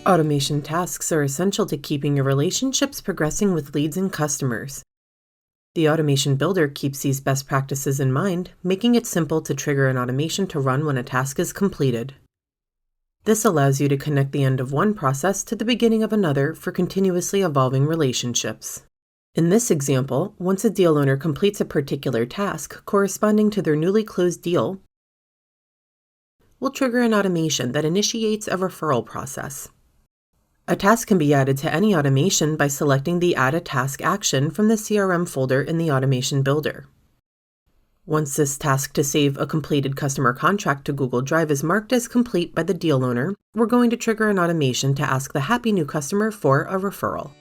Automation tasks are essential to keeping your relationships progressing with leads and customers. The Automation Builder keeps these best practices in mind, making it simple to trigger an automation to run when a task is completed. This allows you to connect the end of one process to the beginning of another for continuously evolving relationships. In this example, once a deal owner completes a particular task corresponding to their newly closed deal, we'll trigger an automation that initiates a referral process. A task can be added to any automation by selecting the Add a Task action from the CRM folder in the Automation Builder. Once this task to save a completed customer contract to Google Drive is marked as complete by the deal owner, we're going to trigger an automation to ask the happy new customer for a referral.